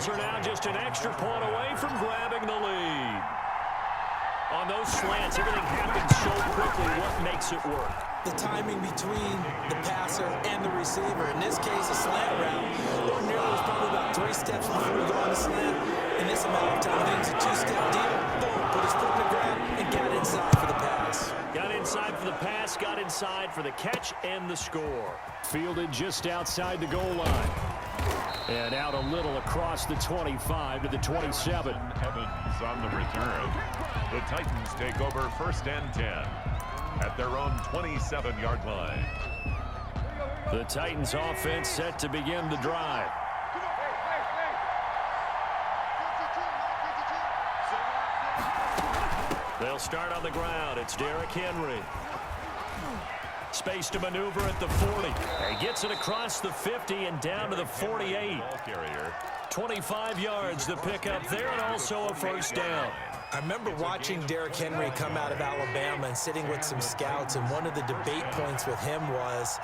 Eagles are now just an extra point away from grabbing the lead. On those slants, everything happens so quickly. What makes it work? The timing between the passer and the receiver. In this case, a slant route. Ordinarily, it's probably about 3 steps before you go on the slant. In this amount of time, I think it's a 2-step deal. Boom, put his foot in the ground and got inside for the pass. Got inside for the pass, got inside for the catch and the score. Fielded just outside the goal line. And out a little across the 25 to the 27. Evans on the return. The Titans take over 1st and 10 at their own 27-yard line. The Titans offense set to begin the drive. They'll start on the ground. It's Derrick Henry. Space to maneuver at the 40. He gets it across the 50 and down to the 48. 25 yards to pick up there, and also a first down. I remember watching Derrick Henry come out of Alabama and sitting with some scouts, and one of the debate points with him was,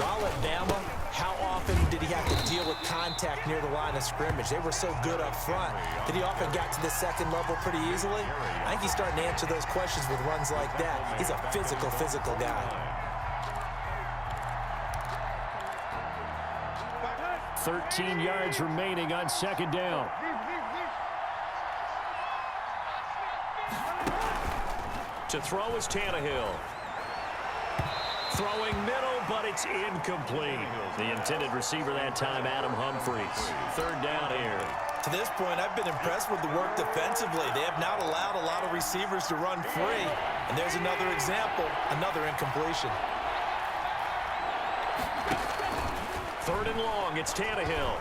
while at Bama, how often did he have to deal with contact near the line of scrimmage? They were so good up front that he often got to the second level pretty easily. I think he's starting to answer those questions with runs like that. He's a physical guy. 13 yards remaining on second down. To throw is Tannehill. Throwing middle, but it's incomplete. The intended receiver that time, Adam Humphries. Third down here. To this point, I've been impressed with the work defensively. They have not allowed a lot of receivers to run free. And there's another example, another incompletion. Third and long, it's Tannehill.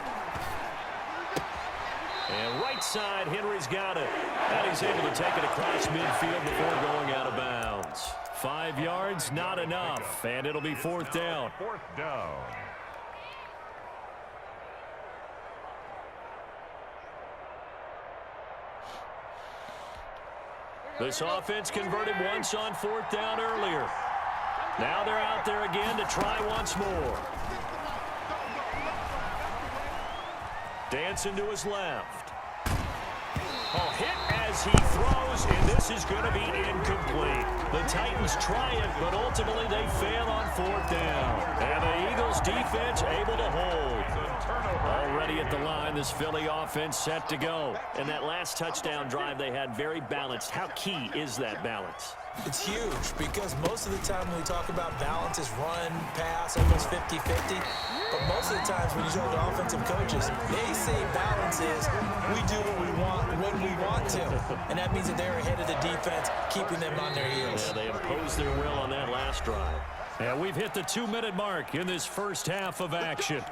And right side, Henry's got it. And he's able to take it across midfield before going out of bounds. 5 yards, not enough. And it'll be 4th down. 4th down. This offense converted once on 4th down earlier. Now they're out there again to try once more. Dancing to his left. Oh, hit as he throws, and this is going to be incomplete. The Titans try it, but ultimately they fail on 4th down. And the Eagles defense able to hold. Already at the line, this Philly offense set to go. And that last touchdown drive they had very balanced. How key is that balance? It's huge because most of the time when we talk about balance is run, pass, almost 50-50. But most of the times when you talk to offensive coaches, they say balance is we do what we want when we want to. And that means that they're ahead of the defense, keeping them on their heels. Yeah, they imposed their will on that last drive. And we've hit the 2-minute mark in this first half of action.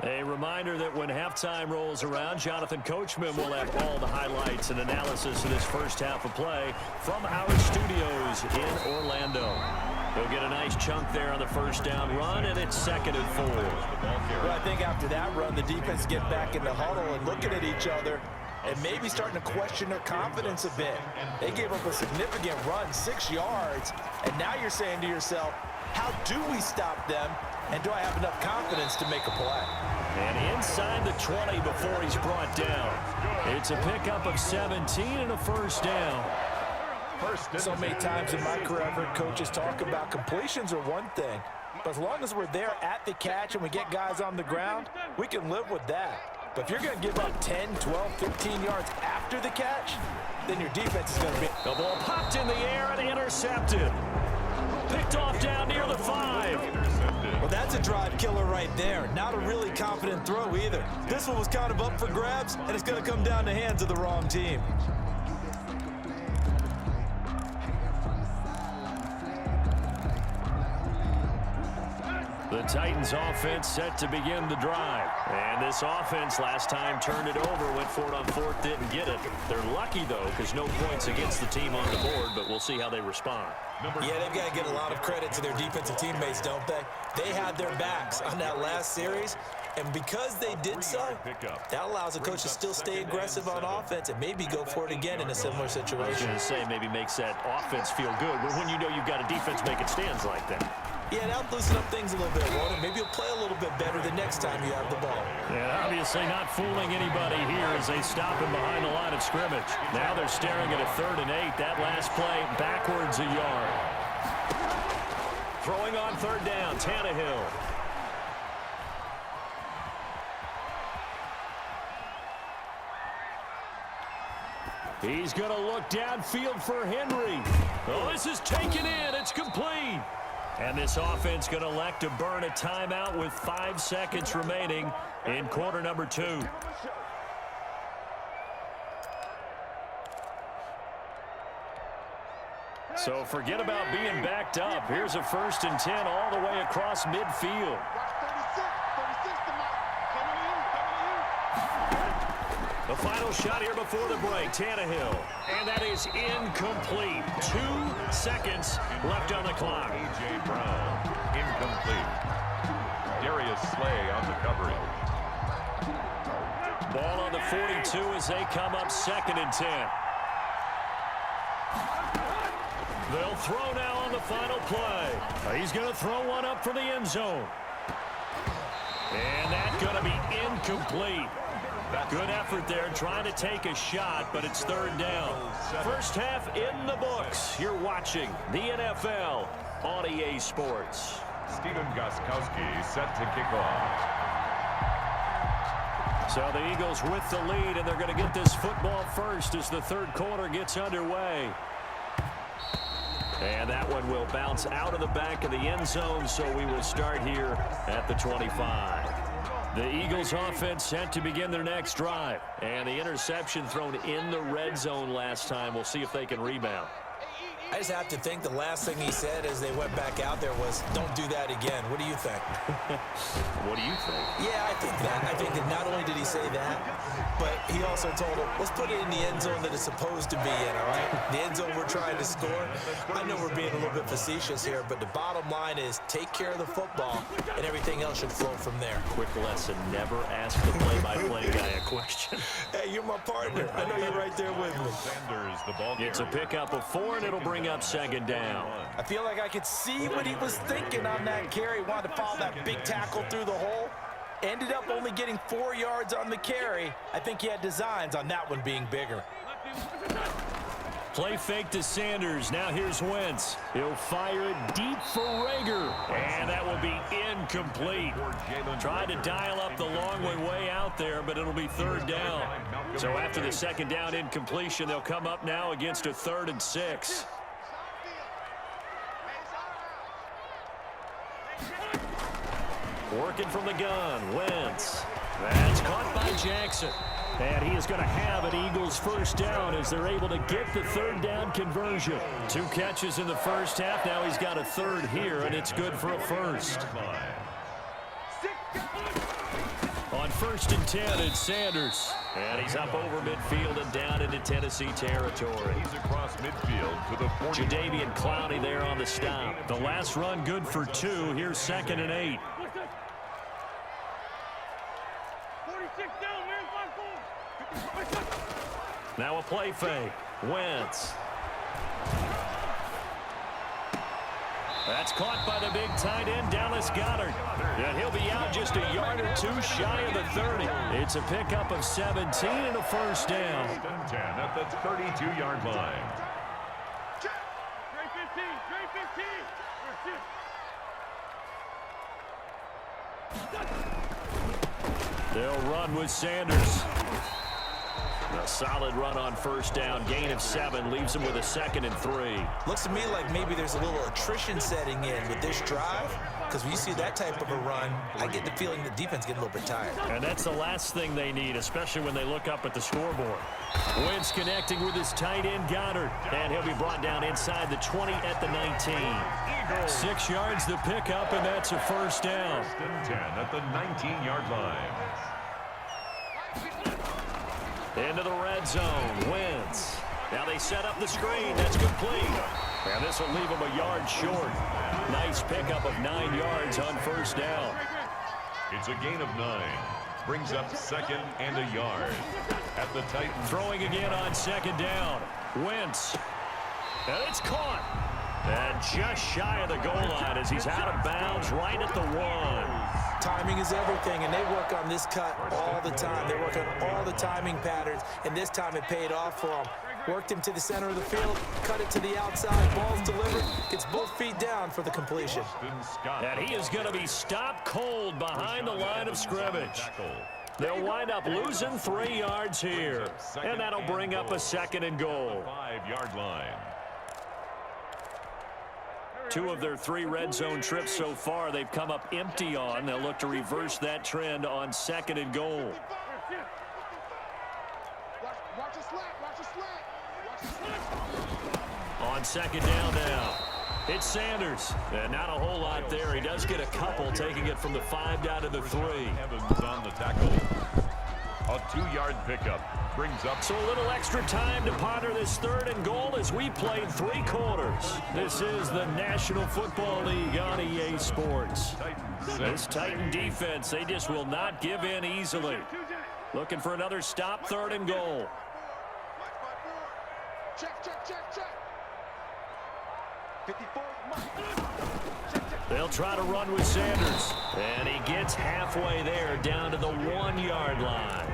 A reminder that when halftime rolls around, Jonathan Coachman will have all the highlights and analysis of this first half of play from our studios in Orlando. He'll get a nice chunk there on the first down run, and it's 2nd and 4. Well, I think after that run, the defense get back in the huddle and looking at each other and maybe starting to question their confidence a bit. They gave up a significant run, 6 yards, and now you're saying to yourself, how do we stop them, and do I have enough confidence to make a play? And inside the 20 before he's brought down. It's a pickup of 17 and a first down. So many times in my career, I've heard coaches talk about completions are one thing, but as long as we're there at the catch and we get guys on the ground, we can live with that. But if you're going to give up 10, 12, 15 yards after the catch, then your defense is going to be... The ball popped in the air and intercepted. Picked off down near the 5. Well, that's a drive killer right there. Not a really confident throw either. This one was kind of up for grabs, and it's going to come down the hands of the wrong team. The Titans offense set to begin the drive. And this offense last time turned it over, went for it on 4th, didn't get it. They're lucky, though, because no points against the team on the board, but we'll see how they respond. Yeah, they've got to get a lot of credit to their defensive teammates, don't they? They had their backs on that last series, and because they did so, that allows the coach to still stay aggressive on offense and maybe go for it again in a similar I was situation. going to say maybe makes that offense feel good, but when you know you've got a defense making stands like that. Yeah, that'll loosen up things a little bit, won't it? Maybe you'll play a little bit better the next time you have the ball. Yeah, obviously not fooling anybody here as they stop him behind the line of scrimmage. Now they're staring at a 3rd and 8. That last play backwards a yard. Throwing on 3rd down, Tannehill. He's going to look downfield for Henry. Oh, this is taken in. It's complete. And this offense going to elect to burn a timeout with 5 seconds remaining in quarter number 2. So forget about being backed up. Here's a 1st and 10 all the way across midfield. The final shot here before the break, Tannehill. And that is incomplete. 2 seconds left on the clock. A.J. Brown, incomplete. Darius Slay on the coverage. Ball on the 42 as they come up 2nd and 10. They'll throw now on the final play. He's going to throw one up for the end zone. And that's going to be incomplete. Good effort there trying to take a shot, but it's 3rd down. First half in the books. You're watching the NFL on EA Sports. Stephen Gostkowski set to kick off. So the Eagles with the lead, and they're going to get this football first as the 3rd quarter gets underway. And that one will bounce out of the back of the end zone, so we will start here at the 25. The Eagles offense set to begin their next drive. And the interception thrown in the red zone last time. We'll see if they can rebound. I just have to think the last thing he said as they went back out there was, don't do that again. What do you think? What do you think? Yeah, I think that. I think that not only did he say that, but he also told him, let's put it in the end zone that it's supposed to be in, all right? The end zone we're trying to score. I know we're being a little bit facetious here, but the bottom line is take care of the football, and everything else should flow from there. Quick lesson, never ask the play-by-play guy a question. Hey, you're my partner. I know you're right there with me. Sanders, the ball It's a pickup of 4, and it'll bring up 2nd down. I feel like I could see what he was thinking on that carry. He wanted to follow that big tackle through the hole. Ended up only getting 4 yards on the carry. I think he had designs on that one being bigger. Play fake to Sanders. Now here's Wentz. He'll fire it deep for Rager. And that will be incomplete. Tried to dial up the long one way out there, but it'll be 3rd down. So after the 2nd down incompletion, they'll come up now against a 3rd and 6. Working from the gun, Wentz. That's caught by Jackson. And he is going to have an Eagles 1st down as they're able to get the 3rd down conversion. 2 catches in the first half. Now he's got a 3rd here, and it's good for a 1st. On 1st and 10, it's Sanders. And he's up over midfield and down into Tennessee territory. He's across midfield to the 40. Jadeveon Clowney there on the stop. The last run good for 2. Here's 2nd and 8. Now a play fake. Wentz. That's caught by the big tight end, Dallas Goedert. And he'll be out just a yard or 2 shy of the 30. It's a pickup of 17 and a 1st down. 10 at the 32-yard line. They'll run with Sanders. A solid run on 1st down. Gain of 7 leaves him with a 2nd and 3. Looks to me like maybe there's a little attrition setting in with this drive, because when you see that type of a run, I get the feeling the defense getting a little bit tired. And that's the last thing they need, especially when they look up at the scoreboard. Wentz connecting with his tight end, Goddard. And he'll be brought down inside the 20 at the 19. 6 yards the pickup, and that's a 1st down. 10 at the 19-yard line. Into the red zone, Wentz. Now they set up the screen. That's complete. And this will leave him a yard short. Nice pickup of 9 yards on 1st down. It's a gain of 9. Brings up 2nd and a yard. At the Titans. Throwing again on 2nd down. Wentz. And it's caught. And just shy of the goal line as he's out of bounds right at the 1. Timing is everything, and they work on this cut all the time. They work on all the timing patterns, and this time it paid off for them. Worked him to the center of the field, cut it to the outside, ball's delivered, gets both feet down for the completion. And he is going to be stopped cold behind the line of scrimmage. They'll wind up losing 3 yards here, and that'll bring up a 2nd and goal. 5-yard line. 2 of their 3 red zone trips so far they've come up empty on. They'll look to reverse that trend on 2nd and goal. On 2nd down now, it's Sanders. And not a whole lot there. He does get a couple, taking it from the 5 down to the 3. Evans on the tackle. A 2-yard pickup brings up. So a little extra time to ponder this 3rd and goal as we played 3 quarters. This is the National Football League on EA Sports. This Titan defense, they just will not give in easily. Looking for another stop, 3rd and goal. They'll try to run with Sanders. And he gets halfway there down to the 1-yard line.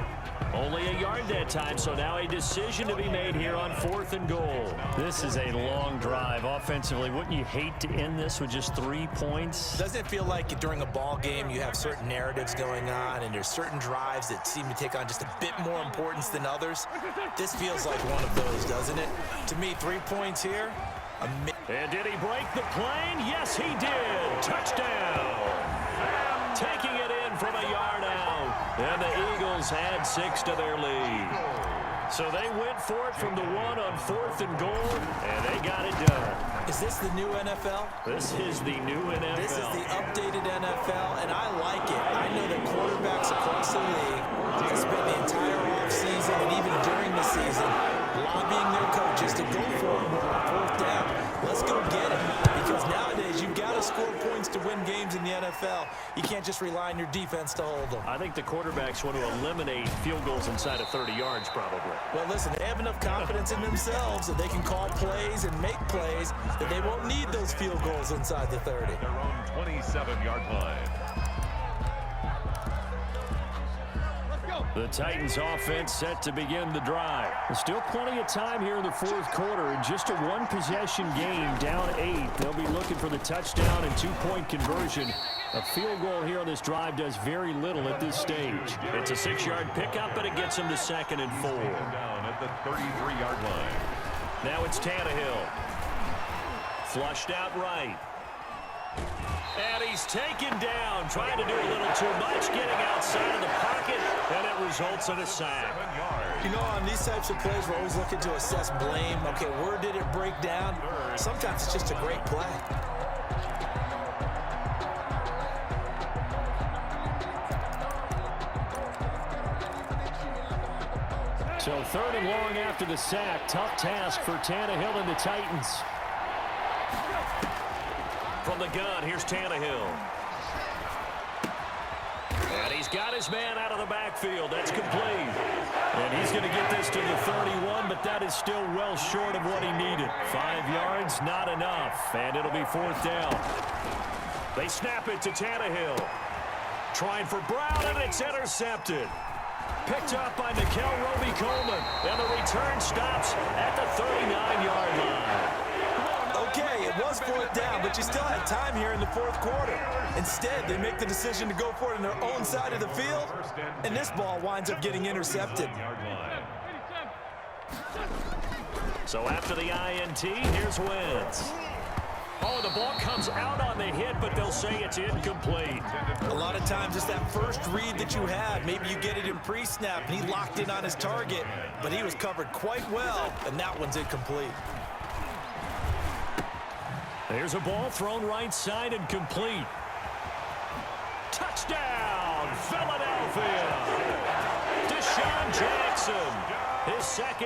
Only a yard that time, so now a decision to be made here on 4th and goal. This is a long drive offensively. Wouldn't you hate to end this with just 3 points? Doesn't it feel like during a ball game you have certain narratives going on and there's certain drives that seem to take on just a bit more importance than others? This feels like one of those, doesn't it? To me, 3 points here. And did he break the plane? Yes, he did. Touchdown. Taking it in from a yard out. And the Eagles had 6 to their lead. So they went for it from the 1 on 4th and goal, and they got it done. Is this the new NFL? This is the new NFL. This is the updated NFL, and I like it. I know that quarterbacks across the league have spent the entire offseason and even during the season lobbying their coaches to go for it more on 4th down. Let's go get it. Because nowadays, you've got to score points to win games in the NFL. You can't just rely on your defense to hold them. I think the quarterbacks want to eliminate field goals inside of 30 yards, probably. Well, listen, they have enough confidence in themselves that they can call plays and make plays that they won't need those field goals inside the 30. Their own 27-yard line. The Titans offense set to begin the drive. There's still plenty of time here in the 4th quarter. In just a 1-possession game, down 8. They'll be looking for the touchdown and 2-point conversion. A field goal here on this drive does very little at this stage. It's a 6-yard pickup, but it gets them to 2nd and 4. Down at the 33-yard line. Now it's Tannehill. Flushed out right. And he's taken down, trying to do a little too much, getting outside of the pocket, and it results in a sack. You know, on these types of plays, we're always looking to assess blame. Okay, where did it break down? Sometimes it's just a great play. So 3rd and long after the sack. Tough task for Tannehill and the Titans. From the gun, here's Tannehill. And he's got his man out of the backfield. That's complete. And he's going to get this to the 31, but that is still well short of what he needed. 5 yards, not enough. And it'll be 4th down. They snap it to Tannehill. Trying for Brown, and it's intercepted. Picked up by Nickel Roby-Coleman. And the return stops at the 39-yard line. Okay, it was 4th down, but you still had time here in the 4th quarter. Instead, they make the decision to go for it on their own side of the field, and this ball winds up getting intercepted. So after the INT, here's Wentz. Oh, the ball comes out on the hit, but they'll say it's incomplete. A lot of times it's that first read that you had. Maybe you get it in pre-snap, and he locked in on his target, but he was covered quite well, and that one's incomplete. There's a ball thrown right side and complete. Touchdown, Philadelphia! Deshaun Jackson, his second.